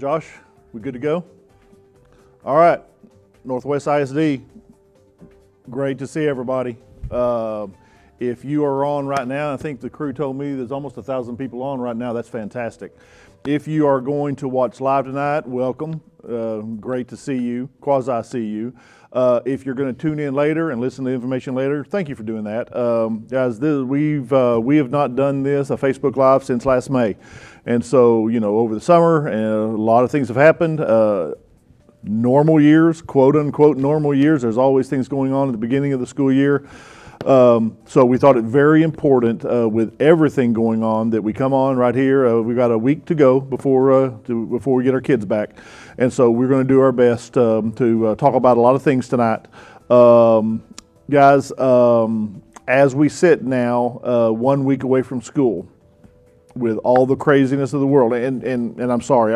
Josh, we good to go? All right, Northwest ISD, great to see everybody. If you are on right now, I think the crew told me there's almost 1,000 people on right now. That's fantastic. If you are going to watch live tonight, welcome. Great to see you, quasi see you. If you're going to tune in later and listen to the information later, thank you for doing that. Guys, we have not done this, a Facebook Live, since last May. And so, over the summer, a lot of things have happened. Normal years, quote unquote normal years, there's always things going on at the beginning of the school year. So we thought it very important with everything going on that we come on right here. We've got a week to go before we get our kids back. And so we're going to do our best to talk about a lot of things tonight. Guys, as we sit now 1 week away from school, with all the craziness of the world, and I'm sorry,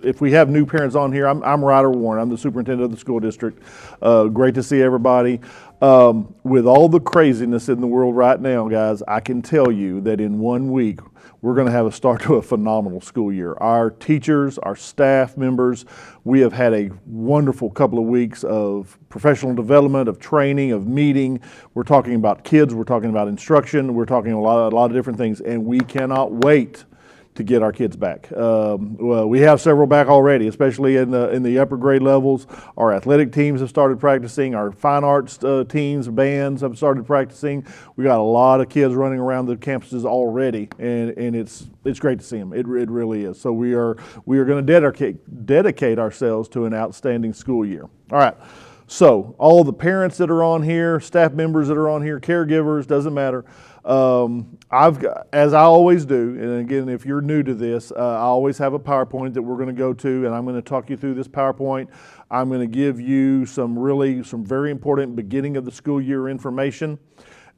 if we have new parents on here, I'm Ryder Warren. I'm the superintendent of the school district. Great to see everybody. With all the craziness in the world right now, guys, I can tell you that in 1 week, we're going to have a start to a phenomenal school year. Our teachers, our staff members, we have had a wonderful couple of weeks of professional development, of training, of meeting. We're talking about kids, we're talking about instruction, we're talking a lot of different things, and we cannot wait to get our kids back. Well, we have several back already, especially in the upper grade levels. Our athletic teams have started practicing. Our fine arts teams, bands have started practicing. We got a lot of kids running around the campuses already, and it's great to see them. It really is. So we are going to dedicate ourselves to an outstanding school year. All right. So all the parents that are on here, staff members that are on here, caregivers, doesn't matter. As I always do, and again, if you're new to this, I always have a PowerPoint that we're going to go to, and I'm going to talk you through this PowerPoint. I'm going to give you some very important beginning of the school year information,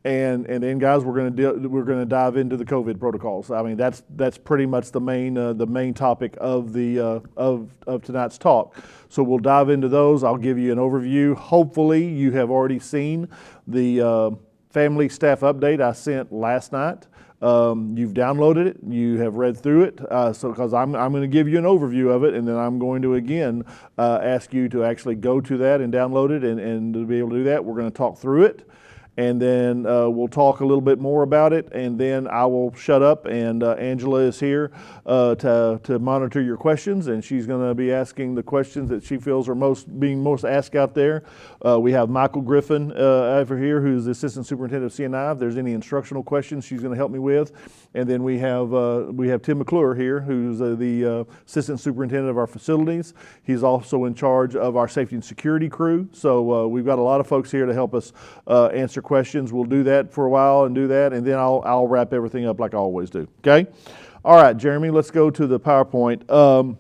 and then guys, we're going to dive into the COVID protocols. I mean, that's pretty much the main topic of of tonight's talk. So we'll dive into those. I'll give you an overview. Hopefully, you have already seen the family staff update I sent last night. You've downloaded it, you have read through it, because I'm going to give you an overview of it, and then I'm going to again ask you to actually go to that and download it, and to be able to do that, we're going to talk through it. And then we'll talk a little bit more about it, and then I will shut up, and Angela is here to monitor your questions, and she's going to be asking the questions that she feels are being most asked out there. We have Michael Griffin over here, who's the Assistant Superintendent of CNI. If there's any instructional questions, she's going to help me with. And then we have Tim McClure here, who's the Assistant Superintendent of our facilities. He's also in charge of our safety and security crew. So we've got a lot of folks here to help us answer questions. We'll do that for a while and do that, and then I'll wrap everything up like I always do. Okay? All right, Jeremy, let's go to the PowerPoint.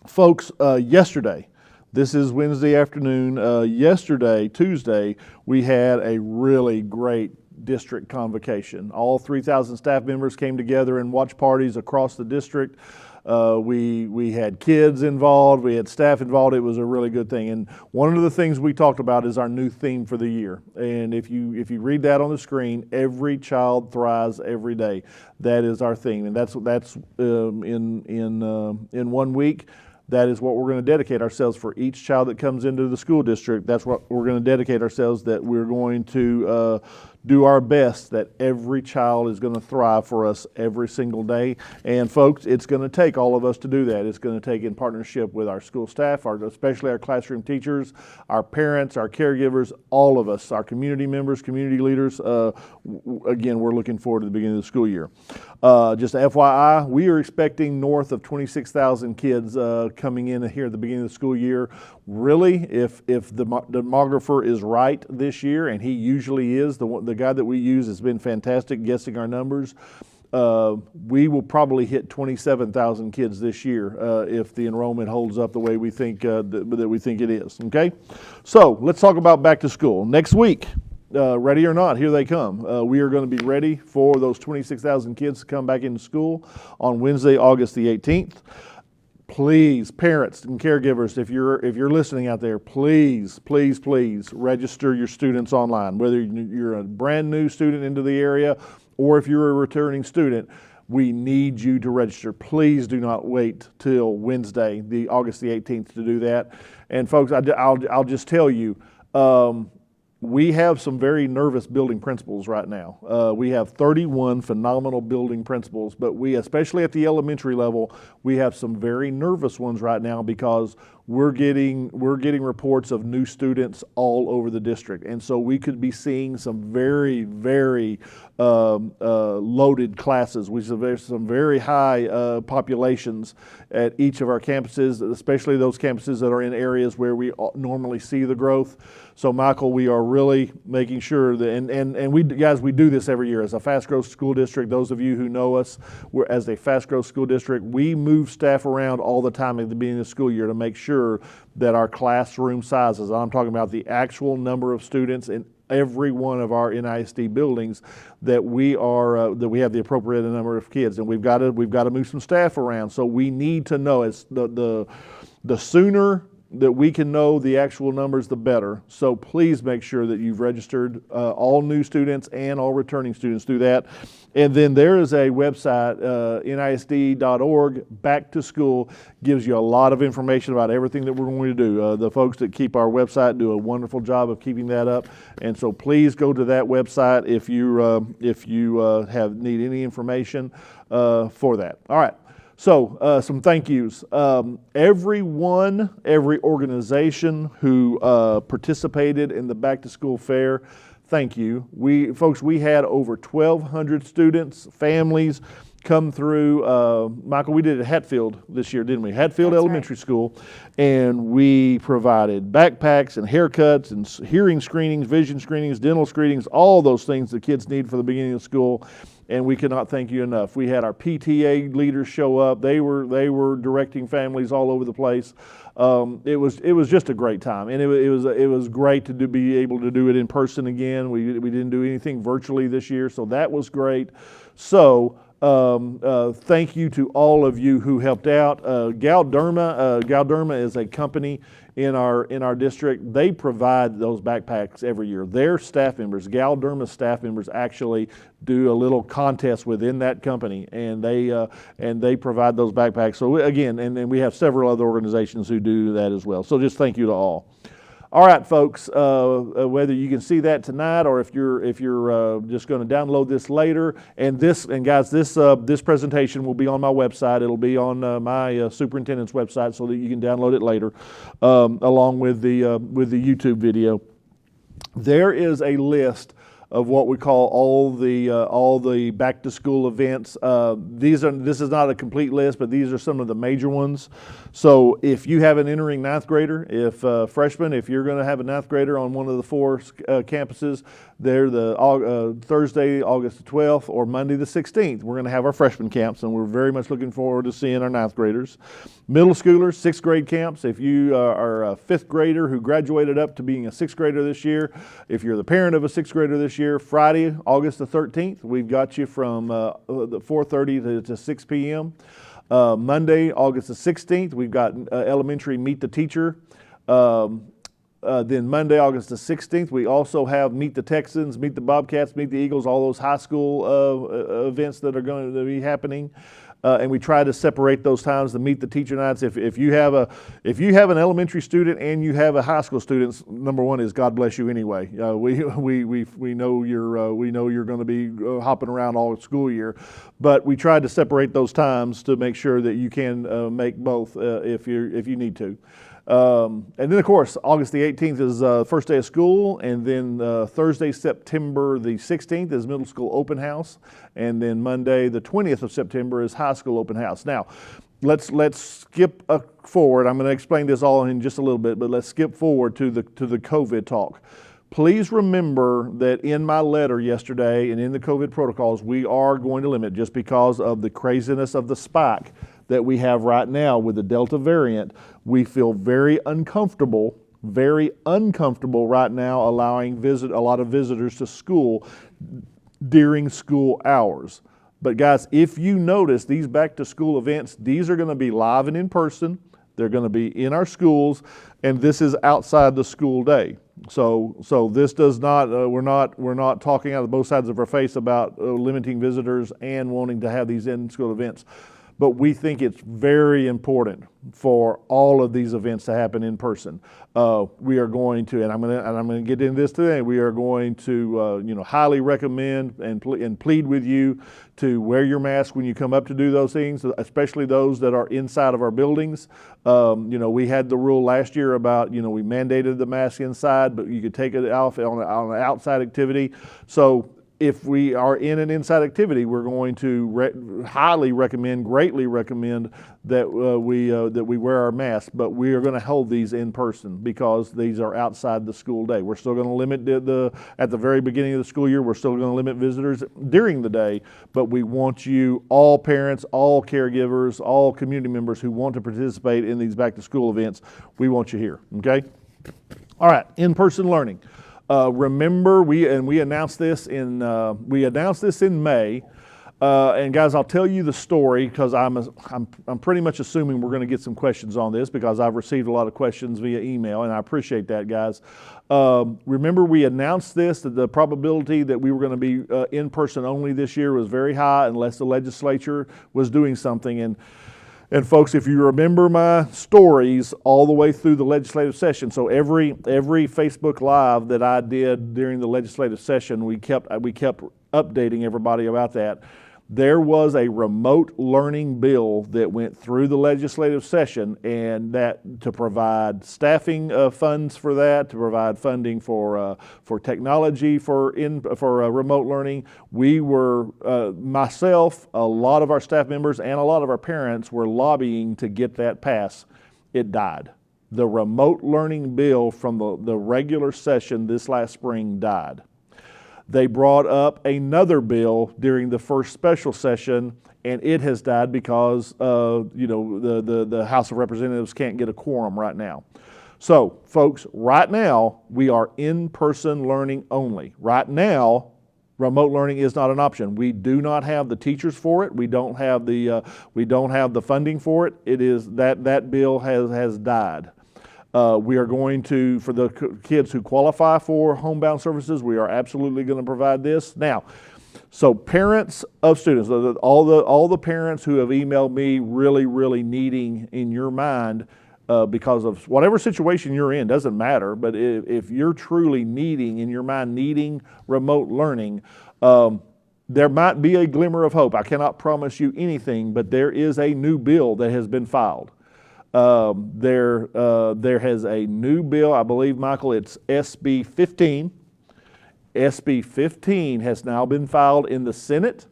Folks, yesterday, this is Wednesday afternoon. Yesterday, Tuesday, we had a really great district convocation. All 3,000 staff members came together in watch parties across the district. We had kids involved, we had staff involved. It was a really good thing. And one of the things we talked about is our new theme for the year. And if you read that on the screen, every child thrives every day. That is our theme, and that's in 1 week. That is what we're going to dedicate ourselves for each child that comes into the school district. That's what we're going to dedicate ourselves, that we're going to do our best that every child is going to thrive for us every single day. And folks, it's going to take all of us to do that. It's going to take in partnership with our school staff, especially our classroom teachers, our parents, our caregivers, all of us, our community members, community leaders. Again, we're looking forward to the beginning of the school year. Just FYI, we are expecting north of 26,000 kids coming in here at the beginning of the school year. Really, if the demographer is right this year, and he usually is, the guy that we use has been fantastic guessing our numbers, we will probably hit 27,000 kids this year if the enrollment holds up the way we think that we think it is. Okay, so let's talk about back to school next week. Ready or not, here they come. We are going to be ready for those 26,000 kids to come back into school on Wednesday, August the 18th. Please, parents and caregivers, if you're listening out there, please register your students online. Whether you're a brand new student into the area or if you're a returning student, We need you to register. Please do not wait till Wednesday, August the 18th, to do that. And folks, I'll just tell you, we have some very nervous building principals right now. We have 31 phenomenal building principals, but we, especially at the elementary level, we have some very nervous ones right now because we're getting reports of new students all over the district. And so we could be seeing some very, very loaded classes. There's some very high populations at each of our campuses, especially those campuses that are in areas where we normally see the growth. So Michael, we are really making sure that, and we do this every year as a fast growth school district. Those of you who know us, as a fast growth school district, we move staff around all the time at the beginning of the school year to make sure that our classroom sizes, I'm talking about the actual number of students in every one of our NISD buildings, that we have the appropriate number of kids, and we've got to move some staff around. So we need to know, it's the sooner that we can know the actual numbers, the better. So please make sure that you've registered. All new students and all returning students do that. And then there is a website, nisd.org, Back to School, gives you a lot of information about everything that we're going to do. The folks that keep our website do a wonderful job of keeping that up. And so please go to that website if you need any information for that. All right. So some thank yous. Every organization who participated in the Back to School Fair, thank you. We had over 1,200 students, families come through. Michael, we did it at Hatfield this year, didn't we? Hatfield Elementary School, and we provided backpacks and haircuts and hearing screenings, vision screenings, dental screenings, all those things the kids need for the beginning of school. And we cannot thank you enough. We had our PTA leaders show up. They were directing families all over the place. It was just a great time, and it was great to be able to do it in person again. We didn't do anything virtually this year, so that was great. So thank you to all of you who helped out. Galderma is a company in our district. They provide those backpacks every year. Their staff members, Galderma staff members, actually do a little contest within that company, and they provide those backpacks. So again, and we have several other organizations who do that as well. So just thank you to all. All right, folks, whether you can see that tonight or if you're just going to download this later, and guys, this presentation will be on my website. It'll be on my superintendent's website so that you can download it later, along with the YouTube video. There is a list of what we call all the back to school events. This is not a complete list, but these are some of the major ones. So if you have an entering ninth grader, if freshman, if you're going to have a ninth grader on one of the four campuses, they're the Thursday, August the 12th, or Monday the 16th. We're going to have our freshman camps, and we're very much looking forward to seeing our ninth graders. Middle schoolers, sixth grade camps. If you are a fifth grader who graduated up to being a sixth grader this year, if you're the parent of a sixth grader this year, Friday, August the 13th, we've got you from 4:30 to 6 p.m. Monday, August the 16th, we've got elementary Meet the Teacher. Then Monday, August the 16th, we also have Meet the Texans, Meet the Bobcats, Meet the Eagles, all those high school events that are going to be happening. And we try to separate those times to Meet the Teacher nights. If you have an elementary student and you have a high school student, number one is God bless you anyway. We know you're going to be hopping around all school year, but we tried to separate those times to make sure that you can make both if you need to. And then, of course, August the 18th is first day of school, and then Thursday, September the 16th is middle school open house, and then Monday, the 20th of September is high school open house. Now, let's skip forward. I'm going to explain this all in just a little bit, but let's skip forward to the COVID talk. Please remember that in my letter yesterday and in the COVID protocols, we are going to limit, just because of the craziness of the spike that we have right now with the Delta variant. We feel very uncomfortable right now allowing a lot of visitors to school during school hours. But guys, if you notice these back to school events, these are going to be live and in person. They're going to be in our schools, and this is outside the school day. So this does not, we're not talking out of both sides of our face about limiting visitors and wanting to have these in-school events. But we think it's very important for all of these events to happen in person. We are going to, and I'm going to get into this today. We are going to, highly recommend and plead with you to wear your mask when you come up to do those things, especially those that are inside of our buildings. We had the rule last year about, we mandated the mask inside, but you could take it off on an outside activity. So if we are in an inside activity, we're going to highly recommend, greatly recommend that we wear our masks. But we are going to hold these in person because these are outside the school day. We're still going to limit at the very beginning of the school year. We're still going to limit visitors during the day. But we want you, all parents, all caregivers, all community members who want to participate in these back to school events. We want you here. Okay. All right. In-person learning. Remember, we announced this in May, and guys, I'll tell you the story because I'm pretty much assuming we're going to get some questions on this because I've received a lot of questions via email, and I appreciate that, guys. Remember, we announced this that the probability that we were going to be in person only this year was very high unless the legislature was doing something. And folks, if you remember my stories all the way through the legislative session, so every Facebook Live that I did during the legislative session, we kept updating everybody about that. There was a remote learning bill that went through the legislative session, and that to provide staffing funds for that, to provide funding for technology for remote learning. We were myself, a lot of our staff members, and a lot of our parents were lobbying to get that passed. It died. The remote learning bill from the regular session this last spring died. They brought up another bill during the first special session, and it has died because the House of Representatives can't get a quorum right now. So, folks, right now we are in-person learning only. Right now, remote learning is not an option. We do not have the teachers for it. We don't have the funding for it. It is that bill has died. We are going to, for the kids who qualify for homebound services, we are absolutely going to provide this. Now, so parents of students, all the parents who have emailed me really needing in your mind, because of whatever situation you're in, doesn't matter, but if you're truly needing remote learning, there might be a glimmer of hope. I cannot promise you anything, but there is a new bill that has been filed. There has a new bill, I believe, Michael, it's SB 15. SB 15 has now been filed in the Senate,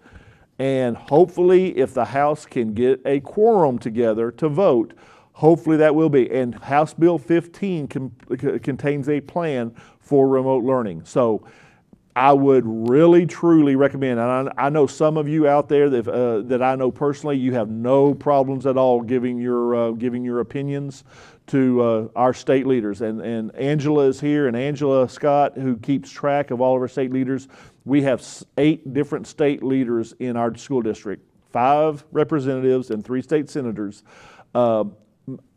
and hopefully if the House can get a quorum together to vote, hopefully that will be. And House Bill 15 contains a plan for remote learning. So I would really, truly recommend, and I know some of you out there that I know personally, you have no problems at all giving your opinions to our state leaders. And Angela is here, and Angela Scott, who keeps track of all of our state leaders. We have 8 different state leaders in our school district, 5 representatives and 3 state senators.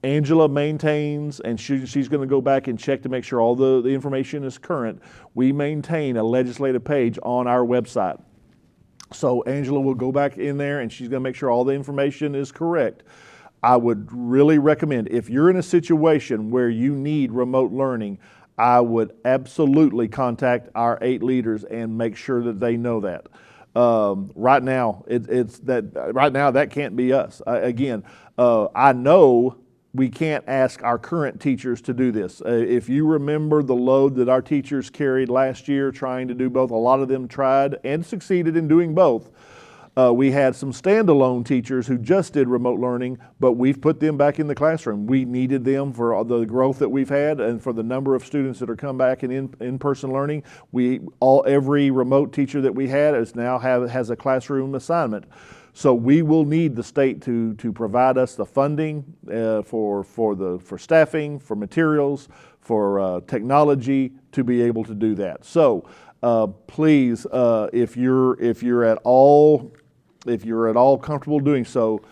Angela maintains, and she's going to go back and check to make sure all the information is current. We maintain a legislative page on our website. So Angela will go back in there and she's going to make sure all the information is correct. I would really recommend, if you're in a situation where you need remote learning, I would absolutely contact our 8 leaders and make sure that they know that. Right now, that can't be us. I know we can't ask our current teachers to do this. If you remember the load that our teachers carried last year trying to do both, a lot of them tried and succeeded in doing both. We had some standalone teachers who just did remote learning, but we've put them back in the classroom. We needed them for the growth that we've had and for the number of students that are come back in-person learning. Every remote teacher that we had has a classroom assignment. So we will need the state to provide us the funding for staffing, for materials, for technology to be able to do that. So please, if you're at all comfortable doing so,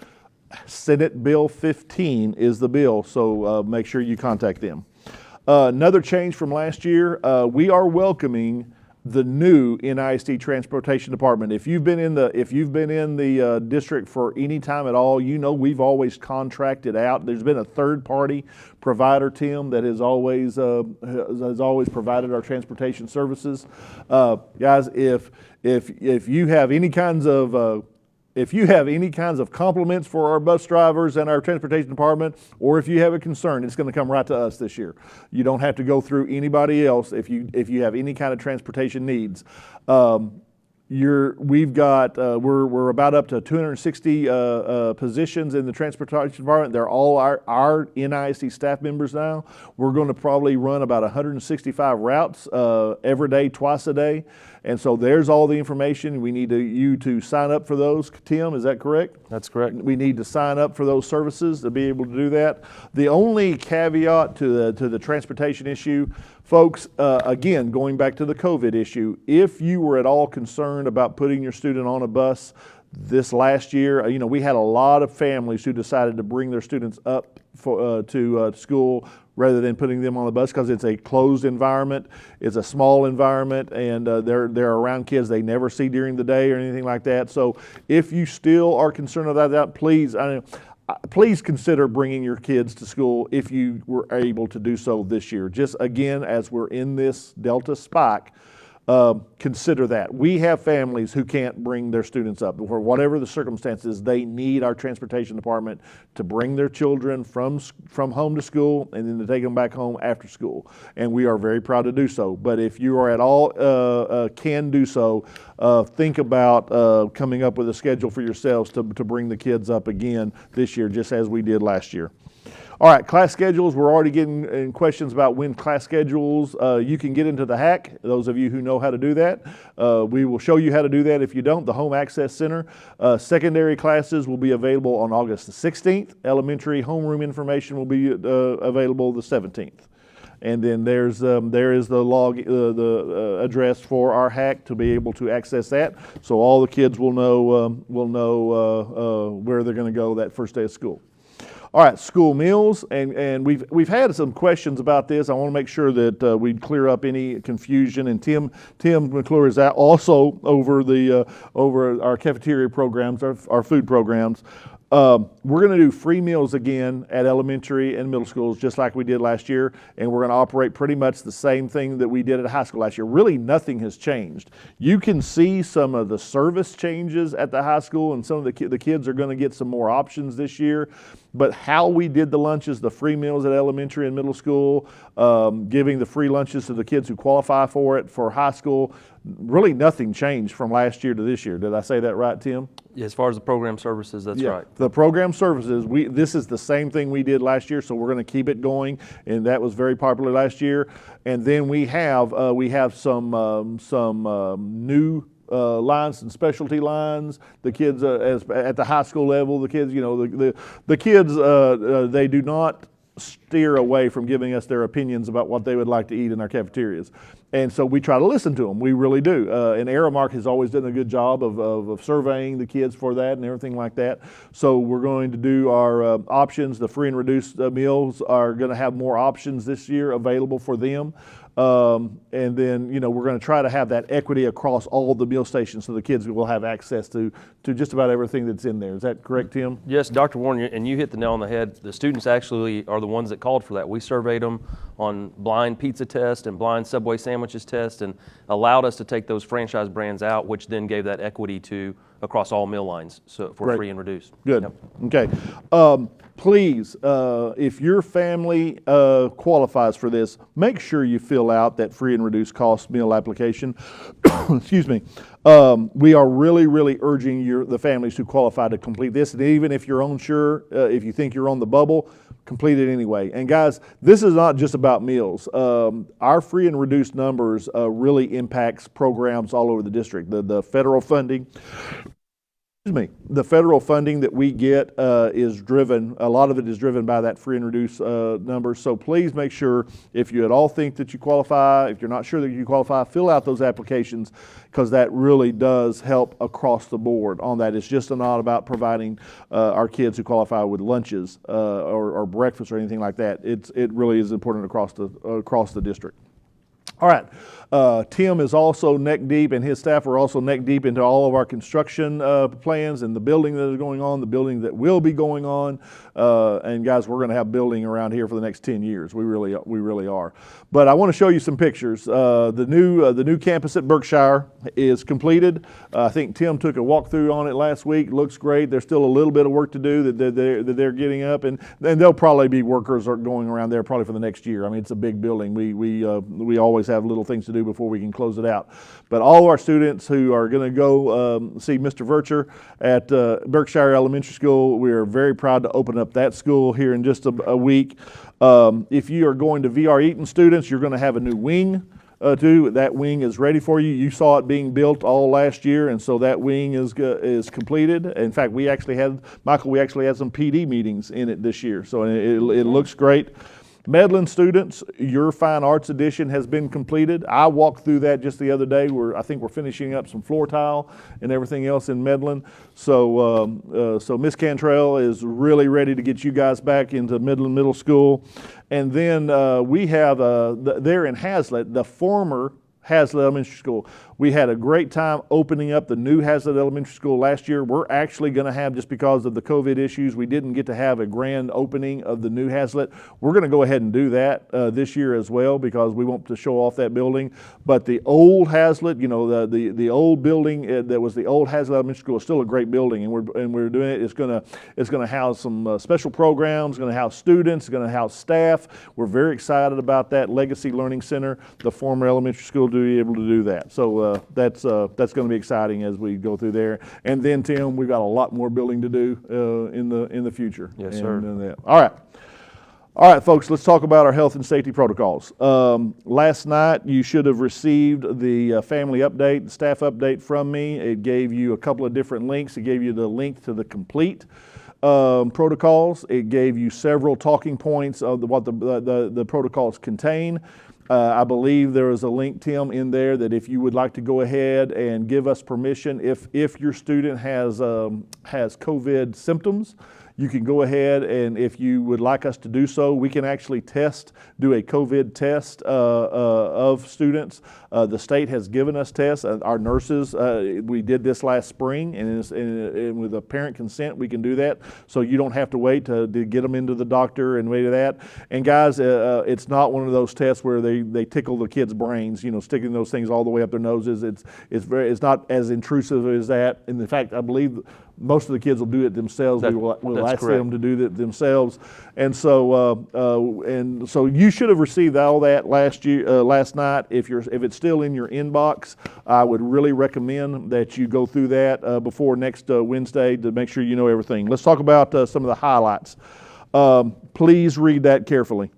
Senate Bill 15 is the bill, so make sure you contact them. Another change from last year, we are welcoming the new NISD Transportation Department. If you've been in the district for any time at all, you know we've always contracted out. There's been a third-party provider, Tim, that has always provided our transportation services. Guys, if you have any kinds of compliments for our bus drivers and our transportation department, or if you have a concern, it's going to come right to us this year. You don't have to go through anybody else if you have any kind of transportation needs. We're about up to 260 positions in the transportation department. They're all our NISD staff members now. We're going to probably run about 165 routes every day, twice a day. And so there's all the information. We need you to sign up for those. Tim, is that correct? That's correct. We need to sign up for those services to be able to do that. The only caveat to the transportation issue, folks, again, going back to the COVID issue, if you were at all concerned about putting your student on a bus this last year, we had a lot of families who decided to bring their students up to school rather than putting them on the bus because it's a closed environment, it's a small environment, and they're around kids they never see during the day or anything like that. So if you still are concerned about that, please consider bringing your kids to school if you were able to do so this year. Just again, as we're in this Delta spike, consider that. We have families who can't bring their students up. For whatever the circumstances, they need our transportation department to bring their children from home to school and then to take them back home after school. And we are very proud to do so. But if you are at all can do so, think about coming up with a schedule for yourselves to bring the kids up again this year, just as we did last year. All right, class schedules. We're already getting questions about when class schedules. You can get into the hack, those of you who know how to do that. We will show you how to do that if you don't. The Home Access Center. Secondary classes will be available on August the 16th. Elementary homeroom information will be available the 17th. And then there is the address for our hack to be able to access that. So all the kids will know where they're going to go that first day of school. All right, school meals, and we've had some questions about this. I want to make sure that we clear up any confusion. And Tim McClure is also over our cafeteria programs, our food programs. We're going to do free meals again at elementary and middle schools, just like we did last year, and we're going to operate pretty much the same thing that we did at high school last year. Really, nothing has changed. You can see some of the service changes at the high school, and some of the kids are going to get some more options this year. But how we did the lunches, the free meals at elementary and middle school, giving the free lunches to the kids who qualify for it for high school, really nothing changed from last year to this year. Did I say that right, Tim? Yeah, as far as the program services, that's right. The program services, this is the same thing we did last year, so we're going to keep it going, and that was very popular last year. And then we have some new lines and specialty lines. The kids at the high school level, the kids, the kids, they do not steer away from giving us their opinions about what they would like to eat in our cafeterias. And so we try to listen to them. We really do. And Aramark has always done a good job of surveying the kids for that and everything like that. So we're going to do our options. The free and reduced meals are going to have more options this year available for them. And then, we're going to try to have that equity across all the meal stations so the kids will have access to just about everything that's in there. Is that correct, Tim? Yes, Dr. Warren, and you hit the nail on the head. The students actually are the ones that called for that. We surveyed them on blind pizza test and blind Subway sandwiches test and allowed us to take those franchise brands out, which then gave that equity to across all meal lines for Great. Free and reduced. Good. Yep. Okay. Please, if your family qualifies for this, make sure you fill out that free and reduced cost meal application. Excuse me. We are really, really urging the families who qualify to complete this. And even if you're unsure, if you think you're on the bubble, complete it anyway. And guys, this is not just about meals. Our free and reduced numbers really impacts programs all over the district. The federal funding The federal funding that we get is driven, a lot of it is driven by that free and reduced number. So please make sure, if you at all think that you qualify, if you're not sure that you qualify, fill out those applications, because that really does help across the board on that. It's just not about providing our kids who qualify with lunches or breakfast or anything like that. It really is important across the district. All right, Tim is also neck deep, and his staff are also neck deep into all of our construction plans and the building that is going on, the building that will be going on. And guys, we're going to have building around here for the next 10 years. We really are. But I want to show you some pictures. The new campus at Berkshire is completed. I think Tim took a walkthrough on it last week. Looks great. There's still a little bit of work to do that they're getting up, and there'll probably be workers going around there probably for the next year. I mean, it's a big building. We always have little things to do before we can close it out. But all of our students who are going to go see Mr. Vercher at Berkshire Elementary School, we are very proud to open up that school here in just a week. If you are going to VR Eaton students, you're going to have a new wing too. That wing is ready for you. You saw it being built all last year, and so that wing is completed. In fact, we actually had some PD meetings in it this year, so it looks great. Medlin students, your Fine Arts Edition has been completed. I walked through that just the other day. I think we're finishing up some floor tile and everything else in Medlin. So Miss Cantrell is really ready to get you guys back into Midland Middle School. And then we have there in Hazlet, the former Hazlet Elementary School. We had a great time opening up the new Hazlet Elementary School last year. We're actually going to have, just because of the COVID issues, we didn't get to have a grand opening of the new Hazlet. We're going to go ahead and do that this year as well, because we want to show off that building. But the old Hazlet, the old building that was the old Hazlet Elementary School, is still a great building, and we're doing it. It's going to house some special programs, going to house students, going to house staff. We're very excited about that Legacy Learning Center, the former elementary school, to be able to do that. So that's going to be exciting as we go through there. And then, Tim, we've got a lot more building to do in the future. Yes, sir. All right, folks, let's talk about our health and safety protocols. Last night, you should have received the family update, the staff update from me. It gave you a couple of different links. It gave you the link to the complete protocols. It gave you several talking points of what the protocols contain. I believe there is a link, Tim, in there that if you would like to go ahead and give us permission, if your student has COVID symptoms, you can go ahead, and if you would like us to do so, we can actually do a COVID test of students. The state has given us tests. Our nurses, we did this last spring, and with a parent consent, we can do that. So you don't have to wait to get them into the doctor and wait to that. And guys, it's not one of those tests where they tickle the kids' brains, sticking those things all the way up their noses. It's not as intrusive as that. And in fact, I believe most of the kids will do it themselves. We'll ask them to do it themselves. And so you should have received all that last night. If it's still in your inbox, I would really recommend that you go through that before next Wednesday to make sure you know everything. Let's talk about some of the highlights. Please read that carefully.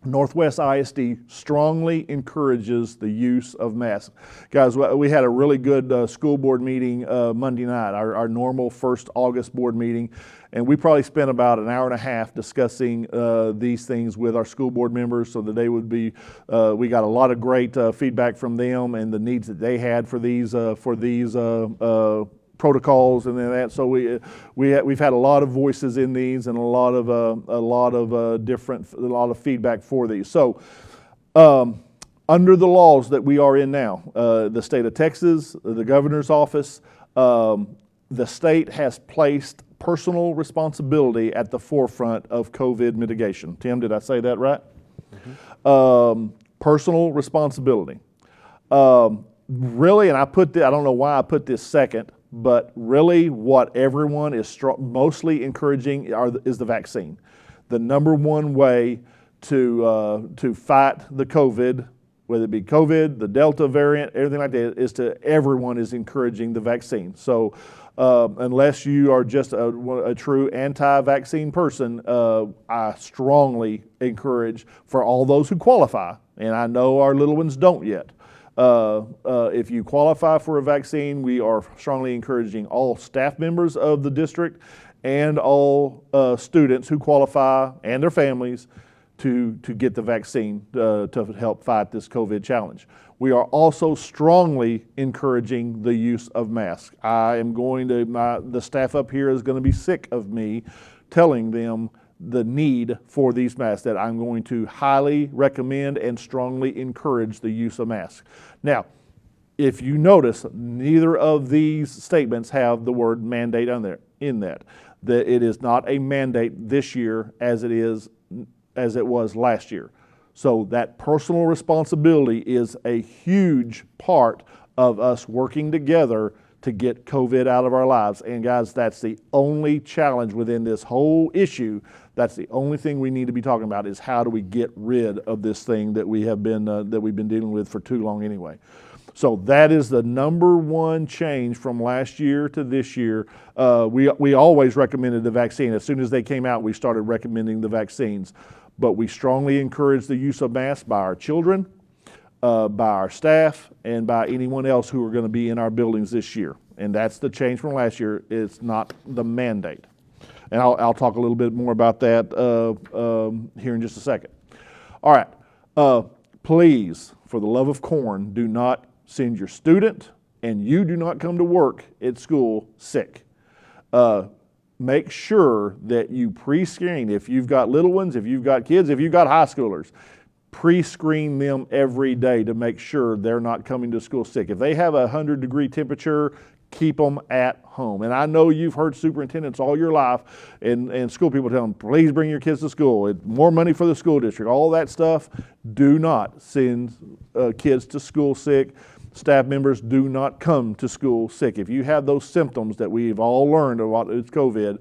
Northwest ISD strongly encourages the use of masks. Guys, we had a really good school board meeting Monday night, our normal 1st August board meeting, and we probably spent about an hour and a half discussing these things with our school board members so that they would be, we got a lot of great feedback from them and the needs that they had for these protocols and that. So we've had a lot of voices in these and a lot of feedback for these. So under the laws that we are in now, the state of Texas, the governor's office, the state has placed personal responsibility at the forefront of COVID mitigation. Tim, did I say that right? Mm-hmm. Personal responsibility. Really, and I don't know why I put this second, but really what everyone is mostly encouraging is the vaccine. The number one way to fight the COVID, whether it be COVID, the Delta variant, everything like that, everyone is encouraging the vaccine. So unless you are just a true anti-vaccine person, I strongly encourage for all those who qualify, and I know our little ones don't yet, If you qualify for a vaccine, we are strongly encouraging all staff members of the district and all students who qualify and their families to get the vaccine to help fight this COVID challenge. We are also strongly encouraging the use of masks. The staff up here is going to be sick of me telling them the need for these masks, that I'm going to highly recommend and strongly encourage the use of masks. Now, if you notice, neither of these statements have the word mandate on there, that it is not a mandate this year as it was last year. So that personal responsibility is a huge part of us working together to get COVID out of our lives. And guys, that's the only challenge within this whole issue. That's the only thing we need to be talking about, is how do we get rid of this thing that we've been dealing with for too long anyway. So that is the number one change from last year to this year. We always recommended the vaccine. As soon as they came out, we started recommending the vaccines. But we strongly encourage the use of masks by our children, by our staff, and by anyone else who are going to be in our buildings this year. And that's the change from last year. It's not the mandate. And I'll talk a little bit more about that here in just a second. All right. Please, for the love of corn, do not send your student, and you do not come to work at school sick. Make sure that you pre-screen. If you've got little ones, if you've got kids, if you've got high schoolers, pre-screen them every day to make sure they're not coming to school sick. If they have a 100-degree temperature, keep them at home. And I know you've heard superintendents all your life and school people tell them, please bring your kids to school. It's more money for the school district, all that stuff. Do not send kids to school sick. Staff members, do not come to school sick. If you have those symptoms that we've all learned about it's COVID,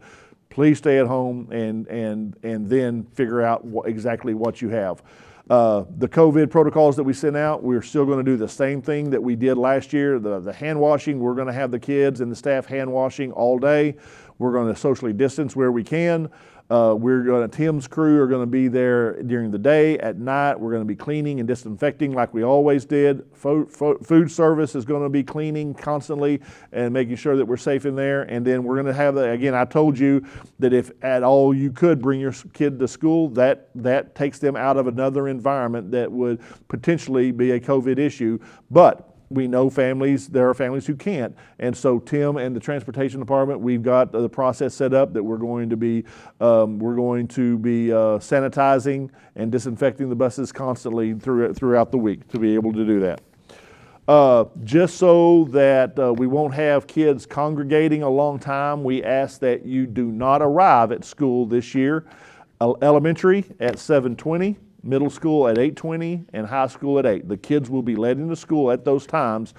please stay at home and then figure out exactly what you have. The COVID protocols that we sent out, we're still going to do the same thing that we did last year. The hand washing, we're going to have the kids and the staff hand washing all day. We're going to socially distance where we can. Tim's crew are going to be there during the day. At night, we're going to be cleaning and disinfecting like we always did. Food service is going to be cleaning constantly and making sure that we're safe in there. And then we're going to have again, I told you that if at all you could bring your kid to school, that takes them out of another environment that would potentially be a COVID issue. But we know there are families who can't. And so Tim and the transportation department, we've got the process set up that we're going to be sanitizing and disinfecting the buses constantly throughout the week to be able to do that. Just so that we won't have kids congregating a long time, we ask that you do not arrive at school this year. Elementary at 7:20. Middle school at 8:20, and high school at 8. The kids will be led into school at those times,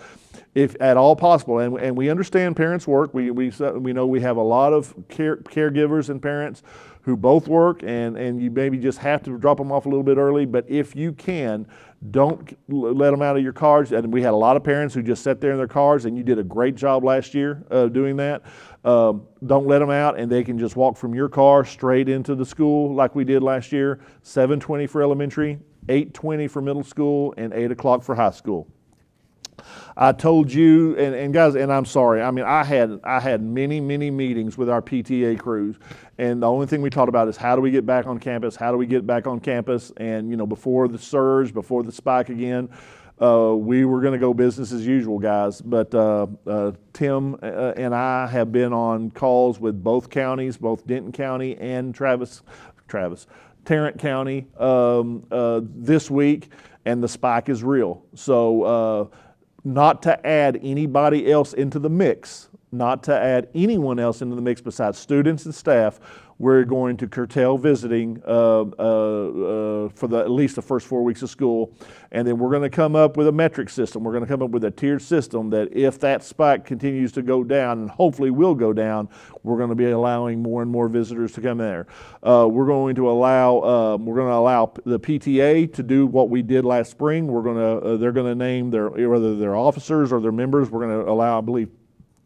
if at all possible. And we understand parents work. We know we have a lot of caregivers and parents who both work, and you maybe just have to drop them off a little bit early. But if you can, don't let them out of your cars. And we had a lot of parents who just sat there in their cars, and you did a great job last year doing that. Don't let them out, and they can just walk from your car straight into the school like we did last year. 7:20 for elementary, 8:20 for middle school, and 8 o'clock for high school. I told you, and guys, and I'm sorry. I mean, I had many meetings with our PTA crews, and the only thing we talked about is how do we get back on campus? How do we get back on campus? And before the surge, before the spike again, we were going to go business as usual, guys. But Tim and I have been on calls with both counties, both Denton County and Tarrant County this week, and the spike is real. So not to add anybody else into the mix, not to add anyone else into the mix besides students and staff, we're going to curtail visiting for at least the first 4 weeks of school. And then we're going to come up with a metric system. We're going to come up with a tiered system that if that spike continues to go down, and hopefully will go down, we're going to be allowing more and more visitors to come there. We're going to allow the PTA to do what we did last spring. They're going to name whether their officers or their members. We're going to allow, I believe,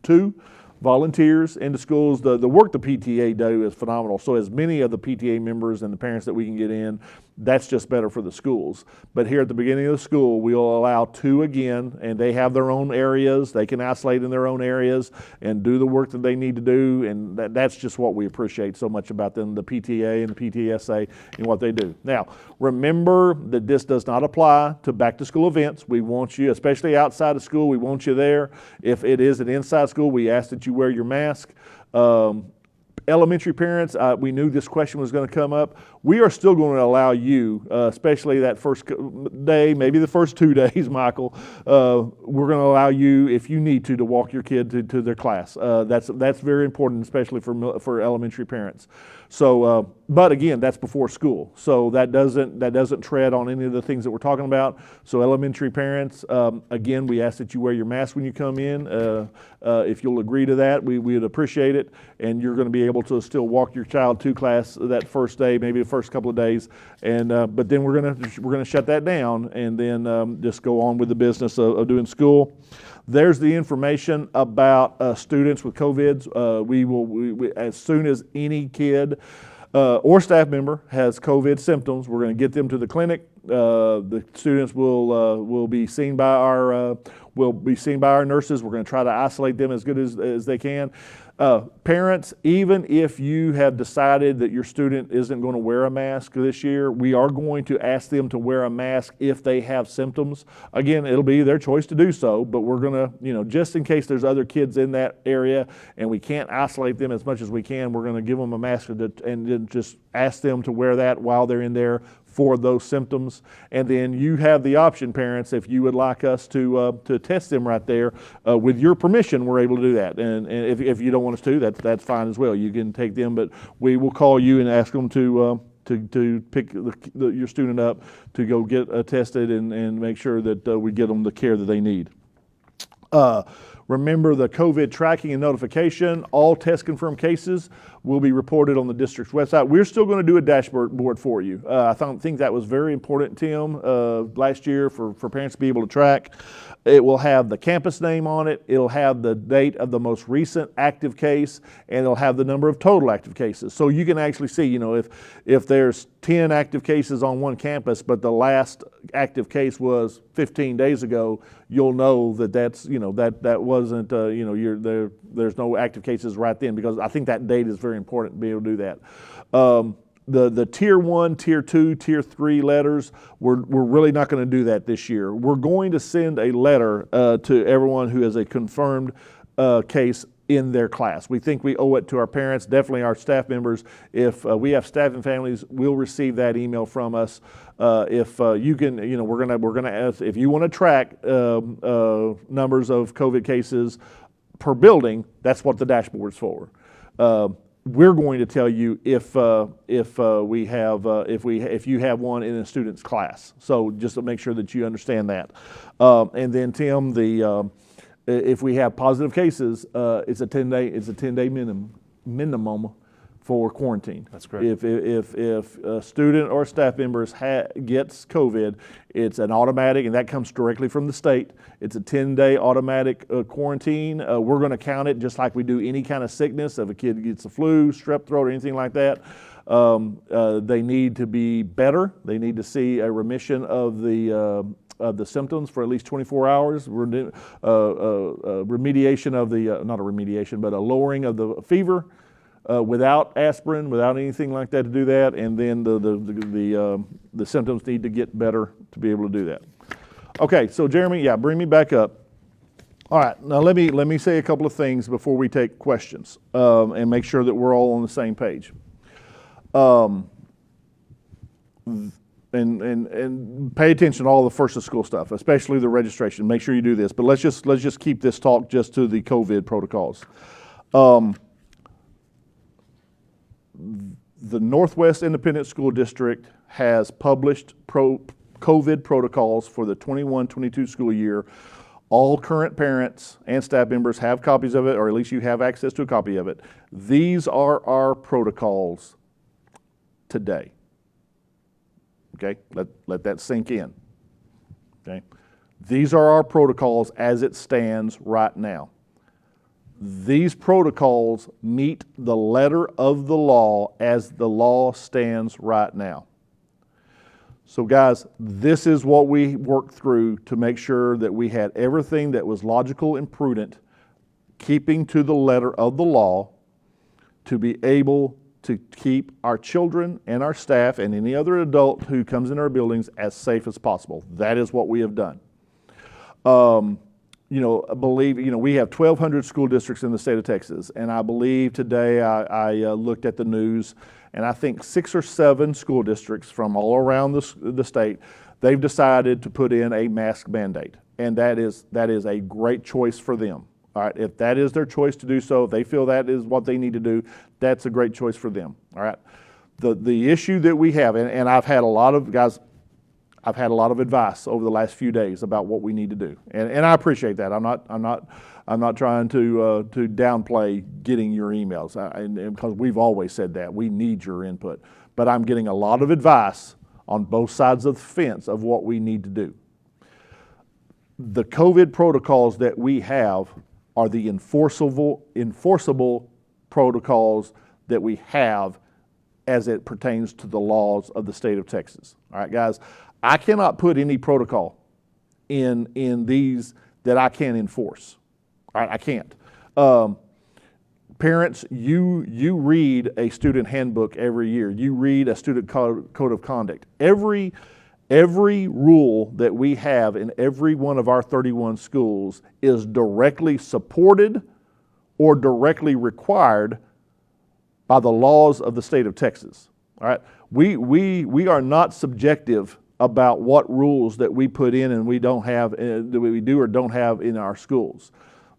2 volunteers into schools. The work the PTA do is phenomenal. So as many of the PTA members and the parents that we can get in That's just better for the schools. But here at the beginning of the school, we'll allow 2 again, and they have their own areas. They can isolate in their own areas and do the work that they need to do, and that's just what we appreciate so much about them, the PTA and the PTSA and what they do. Now, remember that this does not apply to back-to-school events. We want you, especially outside of school, we want you there. If it is an inside school, we ask that you wear your mask. Elementary parents, we knew this question was going to come up. We are still going to allow you, especially that first day, maybe the first 2 days, Michael, we're going to allow you, if you need to walk your kid to their class. That's very important, especially for elementary parents. So, but again, that's before school. So that doesn't tread on any of the things that we're talking about. So elementary parents, again, we ask that you wear your mask when you come in. If you'll agree to that, we'd appreciate it. And you're going to be able to still walk your child to class that first day, maybe the first couple of days. And but then we're going to shut that down and then just go on with the business of doing school. There's the information about students with COVID. We as soon as any kid or staff member has COVID symptoms, we're going to get them to the clinic. The students will be seen by our nurses. We're going to try to isolate them as good as they can. Parents, even if you have decided that your student isn't going to wear a mask this year, we are going to ask them to wear a mask if they have symptoms. Again, it'll be their choice to do so, but we're going to, just in case there's other kids in that area and we can't isolate them as much as we can, we're going to give them a mask and then just ask them to wear that while they're in there for those symptoms. And then you have the option, parents, if you would like us to test them right there, with your permission, we're able to do that. And if you don't want us to, that's fine as well. You can take them, but we will call you and ask them to pick your student up to go get tested and make sure that we get them the care that they need. Remember the COVID tracking and notification. All test confirmed cases will be reported on the district's website. We're still going to do a dashboard for you. I think that was very important, Tim, last year for parents to be able to track. It will have the campus name on it. It'll have the date of the most recent active case, and it'll have the number of total active cases. So you can actually see, if there's 10 active cases on one campus, but the last active case was 15 days ago, you'll know that wasn't, there's no active cases right then, because I think that date is very important to be able to do that. The tier 1, tier 2, tier 3 letters, we're really not going to do that this year. We're going to send a letter to everyone who has a confirmed case in their class. We think we owe it to our parents, definitely our staff members. If we have staff and families, we'll receive that email from us. If you can, we're gonna ask if you want to track numbers of COVID cases per building. That's what the dashboard's for. We're going to tell you if you have one in a student's class. So just to make sure that you understand that. And then Tim, if we have positive cases, it's a 10-day minimum for quarantine. That's correct. If a student or staff members gets COVID, it's an automatic, and that comes directly from the state. It's a 10-day automatic quarantine. We're going to count it just like we do any kind of sickness. If a kid gets the flu, strep throat, or anything like that, they need to be better. They need to see a remission of the symptoms for at least 24 hours, remediation of not a remediation, but a lowering of the fever without aspirin, without anything like that to do that, and then the symptoms need to get better to be able to do that. Okay, so Jeremy, bring me back up. All right, now let me say a couple of things before we take questions and make sure that we're all on the same page. And pay attention to all the first of school stuff, especially the registration. Make sure you do this. But let's just keep this talk just to the COVID protocols. The Northwest Independent School District has published COVID protocols for the 21-22 school year. All current parents and staff members have copies of it, or at least you have access to a copy of it. These are our protocols today. Okay, let that sink in. Okay, these are our protocols as it stands right now. These protocols meet the letter of the law as the law stands right now. So guys, this is what we worked through to make sure that we had everything that was logical and prudent, keeping to the letter of the law, to be able to keep our children and our staff and any other adult who comes in our buildings as safe as possible. That is what we have done. I believe, we have 1,200 school districts in the state of Texas, and I believe today I looked at the news, and I think 6 or 7 school districts from all around the state, they've decided to put in a mask mandate, and that is a great choice for them. All right, if that is their choice to do so, if they feel that is what they need to do, that's a great choice for them. All right, the issue that we have, and I've had a lot of guys. I've had a lot of advice over the last few days about what we need to do, and I appreciate that. I'm not trying to downplay getting your emails, and because we've always said that we need your input. But I'm getting a lot of advice on both sides of the fence of what we need to do. The COVID protocols that we have are the enforceable protocols that we have as it pertains to the laws of the state of Texas. All right, guys. I cannot put any protocol in these that I can't enforce. All right, I can't. Parents, you read a student handbook every year. You read a student code of conduct. Every rule that we have in every one of our 31 schools is directly supported or directly required by the laws of the state of Texas. All right, we are not subjective about what rules that we put in and we don't have, that we do or don't have in our schools.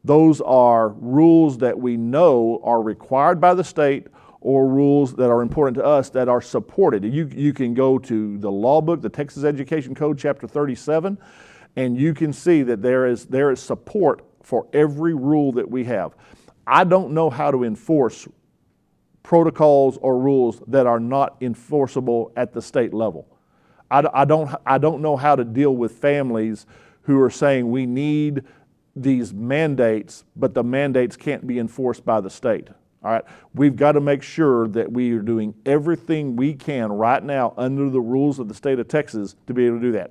Those are rules that we know are required by the state or rules that are important to us that are supported. You can go to the law book, the Texas Education Code, chapter 37, and you can see that there is support for every rule that we have. I don't know how to enforce protocols or rules that are not enforceable at the state level. I don't know how to deal with families who are saying we need these mandates, but the mandates can't be enforced by the state. All right, we've got to make sure that we are doing everything we can right now under the rules of the state of Texas to be able to do that.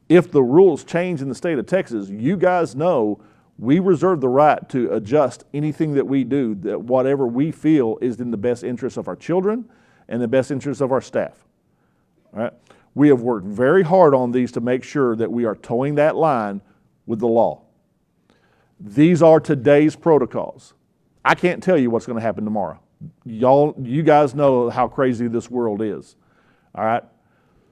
If the rules change in the state of Texas, you guys know we reserve the right to adjust anything that we do, that whatever we feel is in the best interest of our children and the best interest of our staff. All right. We have worked very hard on these to make sure that we are towing that line with the law. These are today's protocols. I can't tell you what's going to happen tomorrow. You guys know how crazy this world is. All right?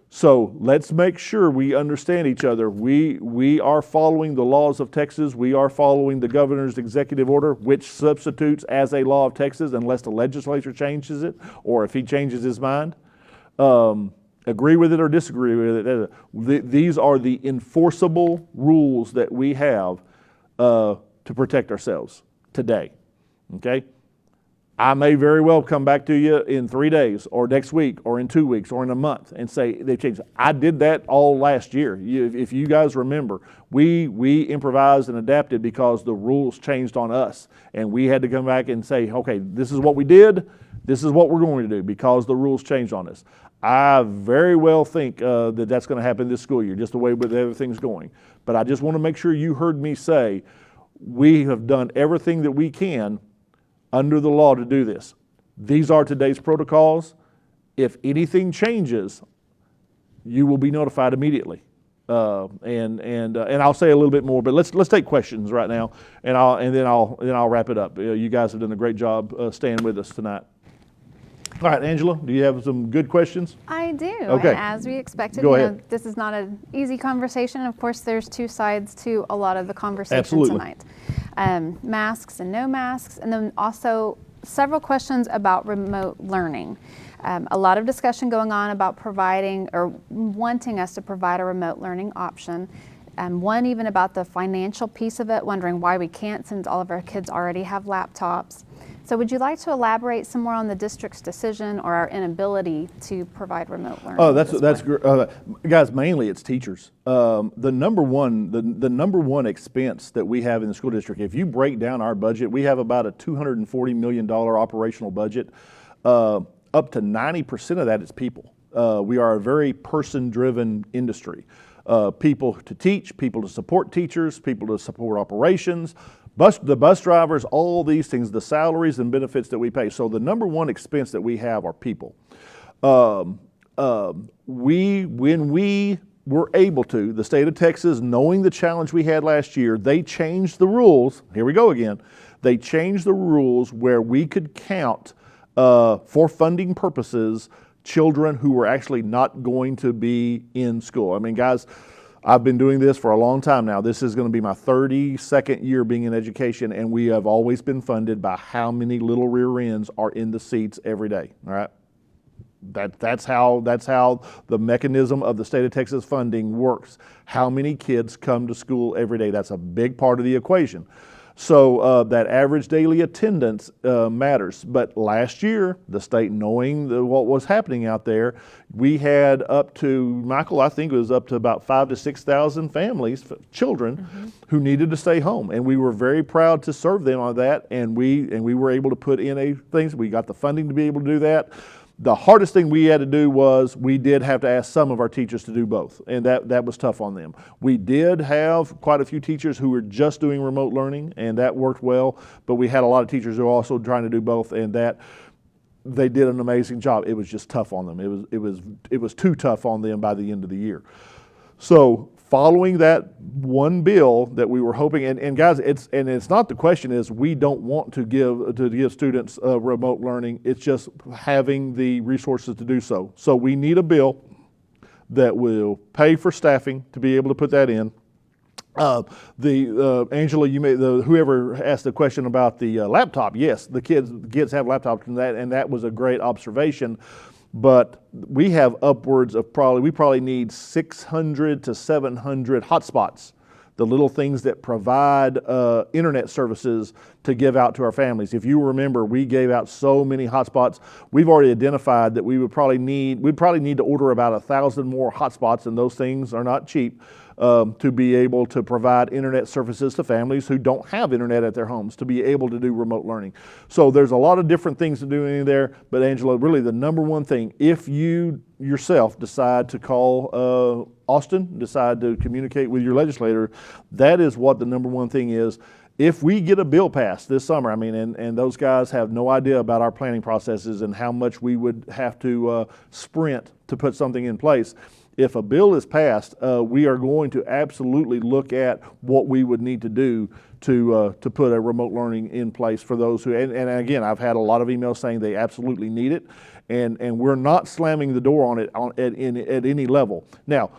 So let's make sure we understand each other. We are following the laws of Texas. We are following the governor's executive order, which substitutes as a law of Texas unless the legislature changes it or if he changes his mind. Agree with it or disagree with it. These are the enforceable rules that we have to protect ourselves today. Okay? I may very well come back to you in 3 days or next week or in 2 weeks or in a month and say they've changed. I did that all last year. If you guys remember, we improvised and adapted because the rules changed on us. And we had to come back and say, okay, this is what we did. This is what we're going to do because the rules changed on us. I very well think that that's going to happen this school year, just the way that everything's going. But I just want to make sure you heard me say we have done everything that we can under the law to do this. These are today's protocols. If anything changes, you will be notified immediately. And I'll say a little bit more, but let's take questions right now, and then I'll wrap it up. You guys have done a great job staying with us tonight. All right, Angela, do you have some good questions? I do. Okay. And as we expected, Go ahead. This is not an easy conversation. Of course, there's two sides to a lot of the conversation Absolutely. tonight. Masks and no masks, and then also several questions about remote learning. A lot of discussion going on about providing or wanting us to provide a remote learning option. One even about the financial piece of it, wondering why we can't since all of our kids already have laptops. So would you like to elaborate some more on the district's decision or our inability to provide remote learning? Oh, that's great. Guys, mainly it's teachers. The number one expense that we have in the school district, if you break down our budget, we have about a $240 million operational budget. Up to 90% of that is people. We are a very person-driven industry. People to teach, people to support teachers, people to support operations, the bus drivers, all these things, the salaries and benefits that we pay. So the number one expense that we have are people. When we were able to, the state of Texas, knowing the challenge we had last year, they changed the rules. Here we go again. They changed the rules where we could count, for funding purposes, children who were actually not going to be in school. I mean, guys, I've been doing this for a long time now. This is going to be my 32nd year being in education, and we have always been funded by how many little rear ends are in the seats every day, all right? That's how the mechanism of the state of Texas funding works. How many kids come to school every day? That's a big part of the equation. So that average daily attendance matters. But last year, the state, knowing what was happening out there, we had up to, Michael, I think it was up to about 5,000 to 6,000 families, children, who needed to stay home. And we were very proud to serve them on that. And we were able to put in things. We got the funding to be able to do that. The hardest thing we had to do was we did have to ask some of our teachers to do both, and that was tough on them. We did have quite a few teachers who were just doing remote learning, and that worked well, but we had a lot of teachers who were also trying to do both, and that they did an amazing job. It was just tough on them. It was too tough on them by the end of the year. So following that one bill that we were hoping, and guys, it's not, the question is we don't want to give students remote learning. It's just having the resources to do so. So we need a bill that will pay for staffing to be able to put that in. Angela, whoever asked the question about the laptop, yes, the kids have laptops, and that was a great observation. But we have upwards of we probably need 600 to 700 hotspots, the little things that provide internet services to give out to our families. If you remember, we gave out so many hotspots. We've already identified that we'd probably need to order about 1,000 more hotspots, and those things are not cheap. To be able to provide internet services to families who don't have internet at their homes, to be able to do remote learning. So there's a lot of different things to do in there, but Angela, really the number one thing, if you yourself decide to call Austin, decide to communicate with your legislator, that is what the number one thing is. If we get a bill passed this summer, I mean, and those guys have no idea about our planning processes and how much we would have to sprint to put something in place. If a bill is passed, we are going to absolutely look at what we would need to do to put a remote learning in place for those who, and again, I've had a lot of emails saying they absolutely need it, and we're not slamming the door on it at any level. Now,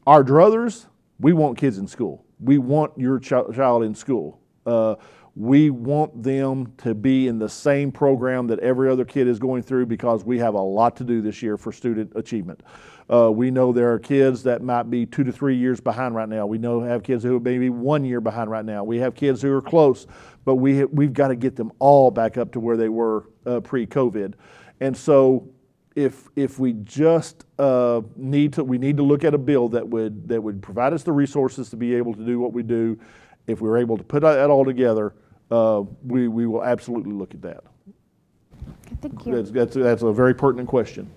our druthers, we want kids in school. We want your child in school. We want them to be in the same program that every other kid is going through, because we have a lot to do this year for student achievement. We know there are kids that might be 2 to 3 years behind right now. We know have kids who are maybe 1 year behind right now. We have kids who are close, but we've got to get them all back up to where they were pre-COVID. And so if we just need to look at a bill that would provide us the resources to be able to do what we do. If we're able to put that all together, we will absolutely look at that. Thank you. That's a very pertinent question.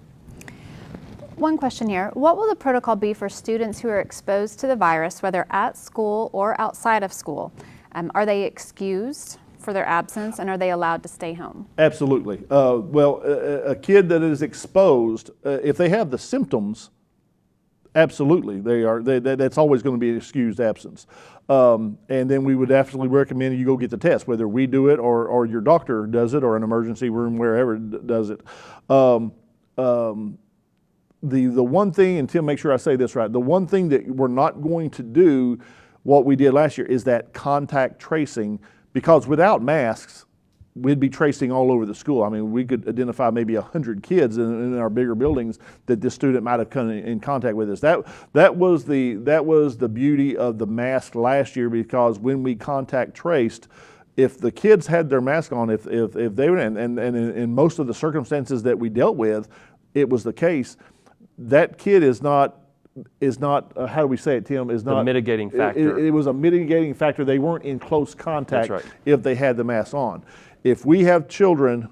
One question here. What will the protocol be for students who are exposed to the virus, whether at school or outside of school? Are they excused for their absence, and are they allowed to stay home? Absolutely. A kid that is exposed, if they have the symptoms, absolutely, that's always going to be an excused absence. And then we would absolutely recommend you go get the test, whether we do it or your doctor does it, or an emergency room, wherever does it. The one thing, and Tim, make sure I say this right, the one thing that we're not going to do, what we did last year, is that contact tracing, because without masks, we'd be tracing all over the school. I mean, we could identify maybe 100 kids in our bigger buildings that this student might have come in contact with us. That was the beauty of the mask last year, because when we contact traced, if the kids had their mask on, if they were and in most of the circumstances that we dealt with, it was the case. That kid is not how do we say it, Tim? Is not the mitigating factor. It was a mitigating factor. They weren't in close contact. That's right. If they had the mask on. If we have children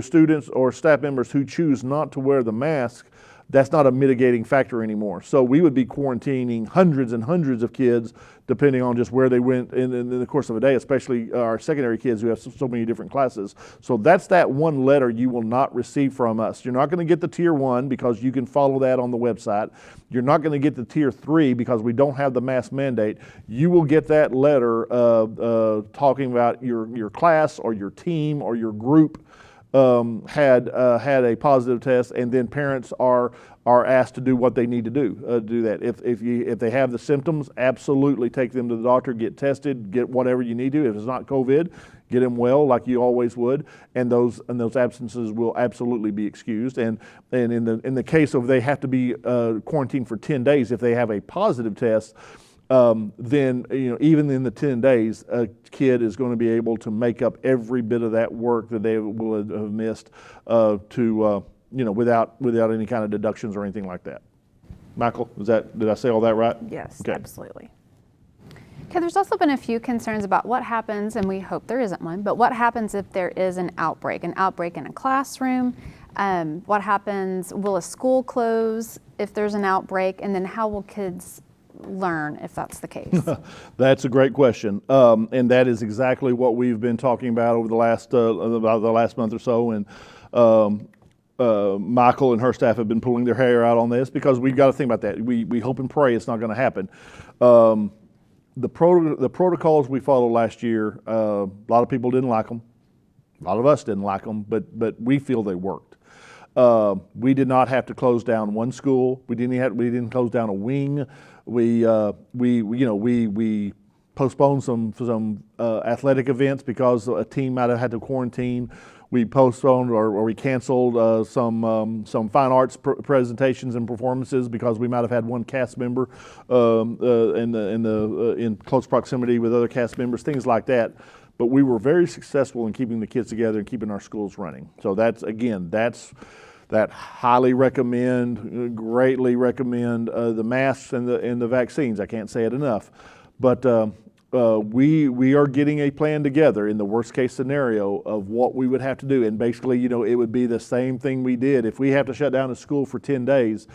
students or staff members who choose not to wear the mask, that's not a mitigating factor anymore. So we would be quarantining hundreds and hundreds of kids depending on just where they went in the course of a day, especially our secondary kids who have so many different classes. So that's that one letter you will not receive from us. You're not going to get the tier 1 because you can follow that on the website. You're not going to get the tier 3 because we don't have the mask mandate. You will get that letter talking about your class or your team or your group had a positive test, and then parents are asked to do what they need to do that. If they have the symptoms, absolutely take them to the doctor, get tested, get whatever you need to. If it's not COVID, get them well like you always would, and those absences will absolutely be excused. And in the case of they have to be quarantined for 10 days if they have a positive test. Then even in the 10 days, a kid is going to be able to make up every bit of that work that they will have missed without any kind of deductions or anything like that. Michael, did I say all that right? Yes, okay. Absolutely. Okay, there's also been a few concerns about what happens, and we hope there isn't one, but what happens if there is an outbreak in a classroom? What happens, will a school close if there's an outbreak, and then how will kids learn if that's the case? That's a great question, and that is exactly what we've been talking about over the last month or so. And Michael and her staff have been pulling their hair out on this because we've got to think about that. We hope and pray it's not going to happen. The protocols we followed last year, a lot of people didn't like them. A lot of us didn't like them, but we feel they worked. We did not have to close down one school. We didn't close down a wing. We postponed some athletic events because a team might have had to quarantine. We postponed or we canceled some fine arts presentations and performances because we might have had one cast member in close proximity with other cast members, things like that. But we were very successful in keeping the kids together and keeping our schools running. So that's highly recommend, greatly recommend the masks and the vaccines. I can't say it enough. But we are getting a plan together in the worst case scenario of what we would have to do. And basically, it would be the same thing we did. If we have to shut down a school for 10 days,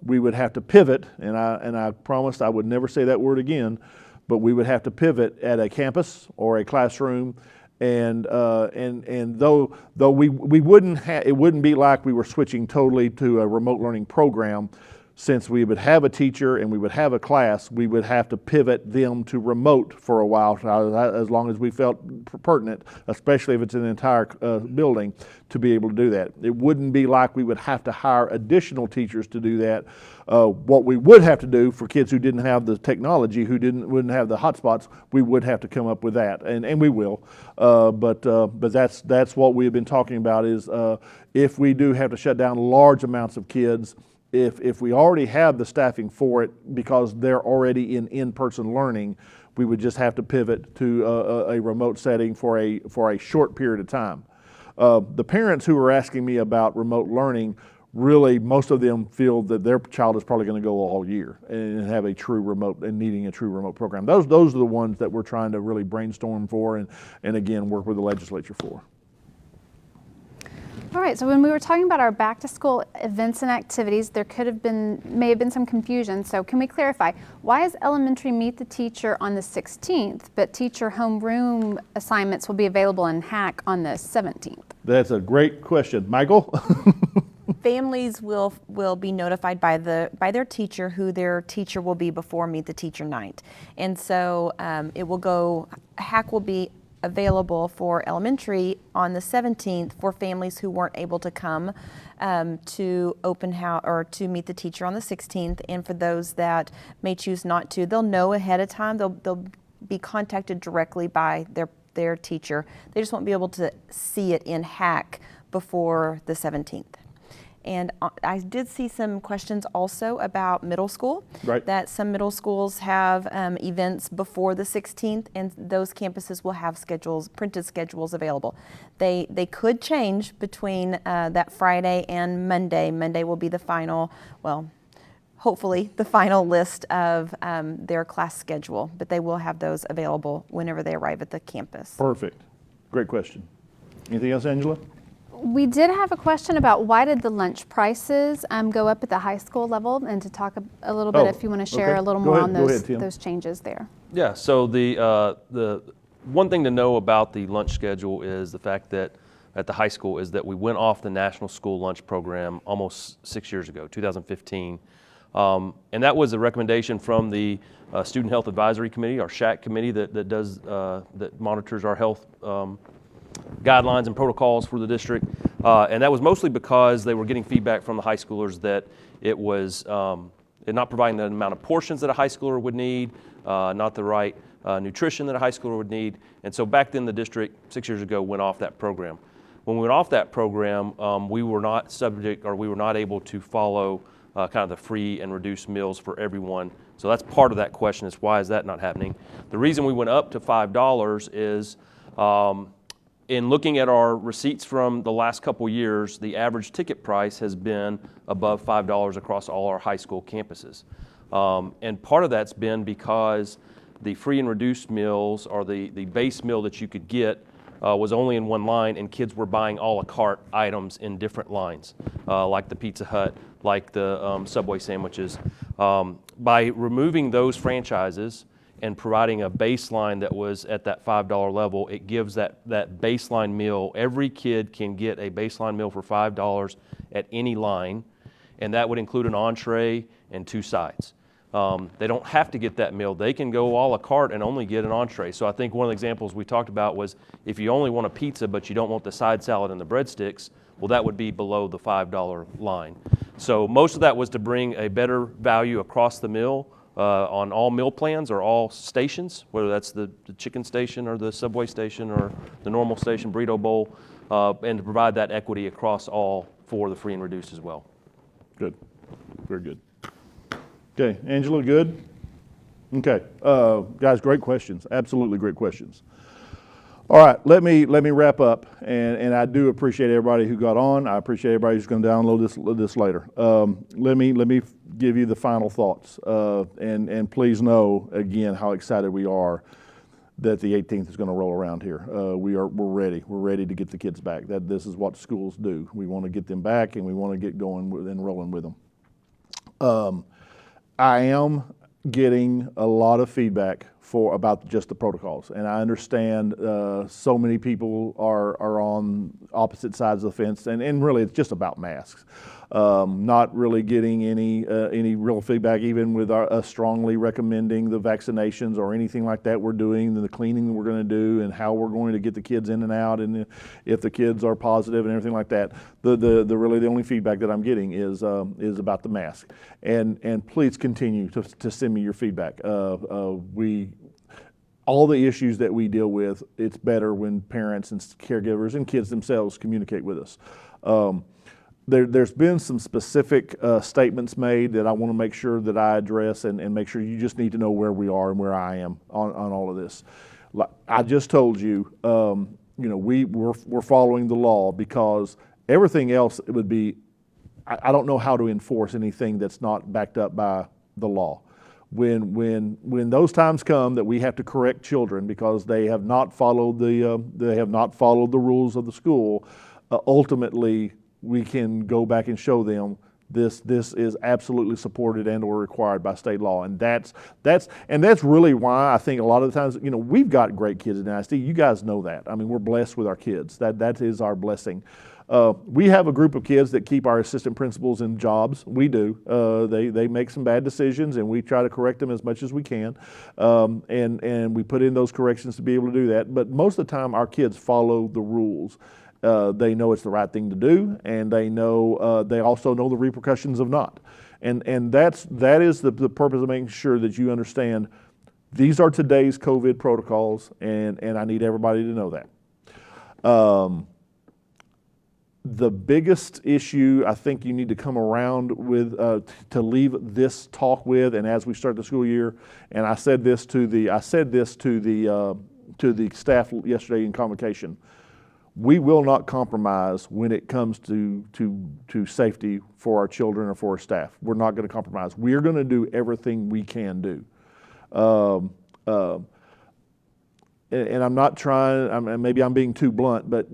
we would have to pivot. And I promised I would never say that word again, but we would have to pivot at a campus or a classroom. And though we wouldn't it wouldn't be like we were switching totally to a remote learning program. Since we would have a teacher and we would have a class, we would have to pivot them to remote for a while, as long as we felt pertinent, especially if it's an entire building, to be able to do that. It wouldn't be like we would have to hire additional teachers to do that. What we would have to do for kids who didn't have the technology, wouldn't have the hotspots, we would have to come up with that, and we will. But that's what we've been talking about is if we do have to shut down large amounts of kids. If we already have the staffing for it because they're already in-person learning, we would just have to pivot to a remote setting for a short period of time. The parents who are asking me about remote learning, really most of them feel that their child is probably going to go all year and have a true remote and needing a true remote program. Those are the ones that we're trying to really brainstorm for and again work with the legislature for. All right, so when we were talking about our back to school events and activities, there may have been some confusion. So can we clarify, why is elementary Meet the Teacher on the 16th, but teacher homeroom assignments will be available in HACC on the 17th? That's a great question. Michael? Families will be notified by their teacher who their teacher will be before Meet the Teacher night. And so HACC will be available for elementary on the 17th for families who weren't able to come to open house or to meet the teacher on the 16th. And for those that may choose not to, they'll know ahead of time. They'll be contacted directly by their teacher. They just won't be able to see it in HACC before the 17th. And I did see some questions also about middle school, right. That some middle schools have events before the 16th, and those campuses will have printed schedules available. They could change between that Friday and Monday. Monday will be the final, hopefully the final list of their class schedule, but they will have those available whenever they arrive at the campus. Perfect. Great question. Anything else, Angela? We did have a question about why did the lunch prices go up at the high school level, and to talk a little bit, Oh, if you want to share okay. a little Go more ahead. on Go those ahead, Tim. those changes there. Yeah, so the one thing to know about the lunch schedule is the fact that at the high school is that we went off the National School Lunch Program almost 6 years ago, 2015. And that was a recommendation from the Student Health Advisory Committee, our SHAC committee that monitors our health guidelines and protocols for the district. And that was mostly because they were getting feedback from the high schoolers that it was not providing the amount of portions that a high schooler would need, not the right nutrition that a high schooler would need. And so back then the district 6 years ago went off that program. When we went off that program, we were not able to follow kind of the free and reduced meals for everyone. So that's part of that question, is why is that not happening? The reason we went up to $5 is in looking at our receipts from the last couple years, the average ticket price has been above $5 across all our high school campuses. And part of that's been because the free and reduced meals, or the base meal that you could get, was only in one line, and kids were buying a la carte items in different lines, like the Pizza Hut, like the Subway sandwiches. By removing those franchises and providing a baseline that was at that $5 level, it gives that baseline meal. Every kid can get a baseline meal for $5 at any line, and that would include an entree and 2 sides. They don't have to get that meal. They can go a la carte and only get an entree. So I think one of the examples we talked about was if you only want a pizza but you don't want the side salad and the breadsticks, well, that would be below the $5 line. So most of that was to bring a better value across the meal on all meal plans or all stations, whether that's the chicken station or the Subway station or the normal station, burrito bowl, and to provide that equity across all for the free and reduced as well. Good. Very good. Okay, Angela, good? Okay, guys, great questions. Absolutely great questions. All right, let me wrap up, and I do appreciate everybody who got on. I appreciate everybody who's going to download this later. Let me give you the final thoughts, and please know again how excited we are that the 18th is going to roll around here. We're ready. We're ready to get the kids back. This is what schools do. We want to get them back, and we want to get going and rolling with them. I am getting a lot of feedback about just the protocols, and I understand so many people are on opposite sides of the fence, and really it's just about masks. Not really getting any real feedback, even with us strongly recommending the vaccinations or anything like that we're doing, the cleaning that we're going to do, and how we're going to get the kids in and out, and if the kids are positive and everything like that. The only feedback that I'm getting is about the mask, and please continue to send me your feedback. All the issues that we deal with, it's better when parents and caregivers and kids themselves communicate with us. There's been some specific statements made that I want to make sure that I address, and make sure you just need to know where we are and where I am on all of this. I just told you, we're following the law, because everything else, it would be, I don't know how to enforce anything that's not backed up by the law. When those times come that we have to correct children because they have not followed the rules of the school, ultimately we can go back and show them this is absolutely supported and or required by state law, and that's really why I think a lot of the times, we've got great kids in ISD. You guys know that. I mean, we're blessed with our kids. That is our blessing. We have a group of kids that keep our assistant principals in jobs. We do. They make some bad decisions, and we try to correct them as much as we can. And we put in those corrections to be able to do that. But most of the time, our kids follow the rules. They know it's the right thing to do, and they also know the repercussions of not. And that is the purpose of making sure that you understand these are today's COVID protocols, and I need everybody to know that. The biggest issue I think you need to come around with, to leave this talk with, and as we start the school year, and I said this to the staff yesterday in convocation, we will not compromise when it comes to safety for our children or for our staff. We're not going to compromise. We're going to do everything we can do. And I'm not trying, maybe I'm being too blunt, but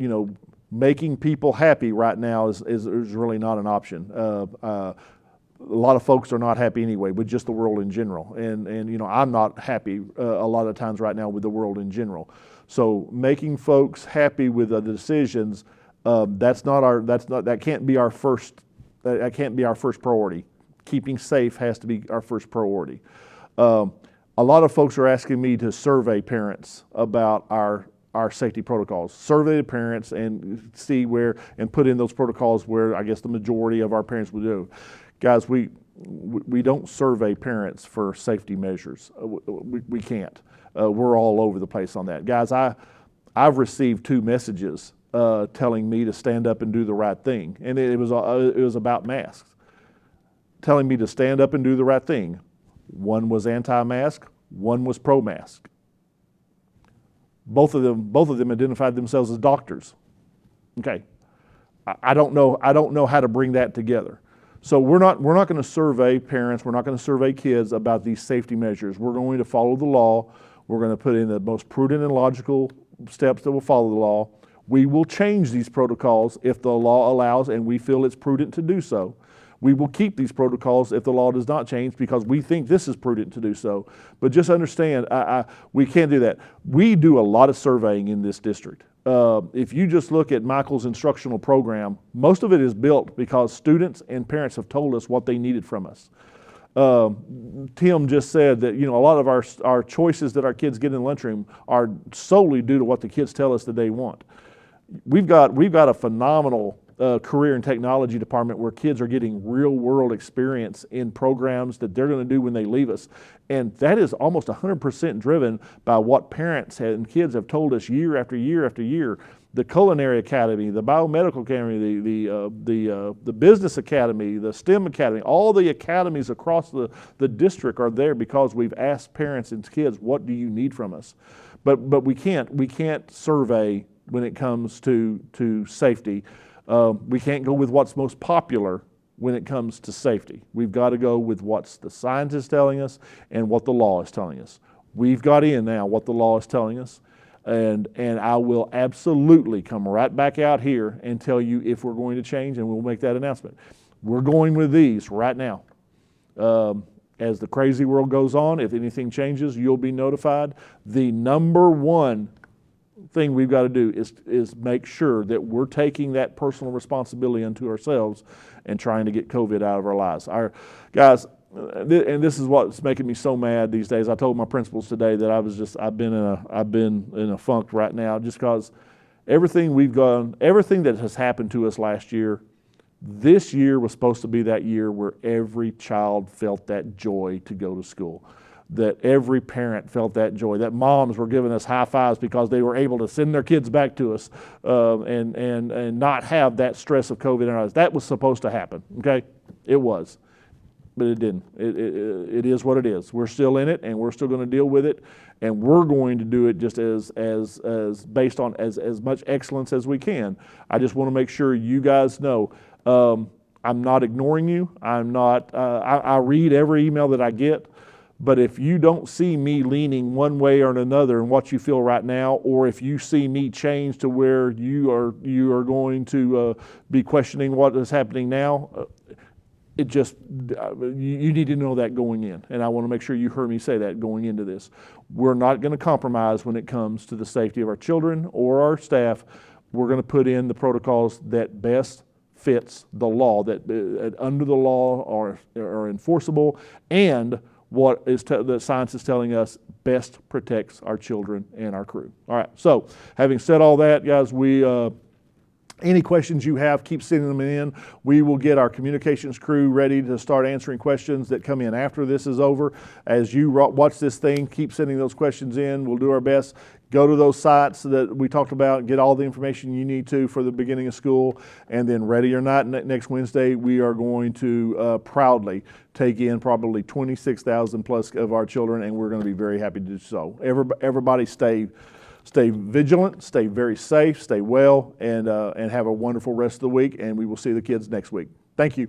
making people happy right now is really not an option. A lot of folks are not happy anyway with just the world in general, and you know, I'm not happy a lot of times right now with the world in general. So making folks happy with the decisions, that can't be our first priority. Keeping safe has to be our first priority. A lot of folks are asking me to survey parents about our safety protocols. Survey the parents and see where, and put in those protocols where I guess the majority of our parents would do. Guys, we don't survey parents for safety measures. We can't. We're all over the place on that. Guys, I've received 2 messages telling me to stand up and do the right thing, and it was about masks. Telling me to stand up and do the right thing. One was anti-mask, one was pro-mask. Both of them identified themselves as doctors. Okay, I don't know how to bring that together. So we're not going to survey parents, we're not going to survey kids about these safety measures. We're going to follow the law. We're going to put in the most prudent and logical steps that will follow the law. We will change these protocols if the law allows and we feel it's prudent to do so. We will keep these protocols if the law does not change because we think this is prudent to do so. But just understand, we can't do that. We do a lot of surveying in this district. If you just look at Michael's instructional program, most of it is built because students and parents have told us what they needed from us. Tim just said that, you know, a lot of our choices that our kids get in the lunchroom are solely due to what the kids tell us that they want. We've got a phenomenal career and technology department where kids are getting real world experience in programs that they're going to do when they leave us. And that is almost 100% driven by what parents and kids have told us year after year after year. The Culinary Academy, the Biomedical Academy, the Business Academy, the STEM Academy, all the academies across the district are there because we've asked parents and kids, what do you need from us? But we can't survey when it comes to safety. We can't go with what's most popular when it comes to safety. We've got to go with what's the science is telling us and what the law is telling us. We've got in now what the law is telling us, and I will absolutely come right back out here and tell you if we're going to change, and we'll make that announcement. We're going with these right now. As the crazy world goes on, if anything changes, you'll be notified. The number one thing we've got to do is make sure that we're taking that personal responsibility unto ourselves and trying to get COVID out of our lives. Our guys, and this is what's making me so mad these days. I told my principals today that I've been in a funk right now just because everything that has happened to us last year, this year was supposed to be that year where every child felt that joy to go to school. That every parent felt that joy, that moms were giving us high fives because they were able to send their kids back to us and not have that stress of COVID in our lives. That was supposed to happen, okay? It was, but it didn't. It is what it is. We're still in it, and we're still going to deal with it, and we're going to do it just as based on as much excellence as we can. I just want to make sure you guys know I'm not ignoring you. I'm not. I read every email that I get. But if you don't see me leaning one way or another in what you feel right now, or if you see me change to where you are going to be questioning what is happening now, you need to know that going in. And I want to make sure you heard me say that going into this. We're not going to compromise when it comes to the safety of our children or our staff. We're going to put in the protocols that best fits the law, that under the law are enforceable, and what the science is telling us best protects our children and our crew. All right, so having said all that, guys, any questions you have, keep sending them in. We will get our communications crew ready to start answering questions that come in after this is over. As you watch this thing, keep sending those questions in. We'll do our best. Go to those sites that we talked about, get all the information you need to for the beginning of school, and then ready or not, next Wednesday, we are going to proudly take in probably 26,000 plus of our children, and we're going to be very happy to do so. Everybody stay vigilant, stay very safe, stay well, and have a wonderful rest of the week, and we will see the kids next week. Thank you.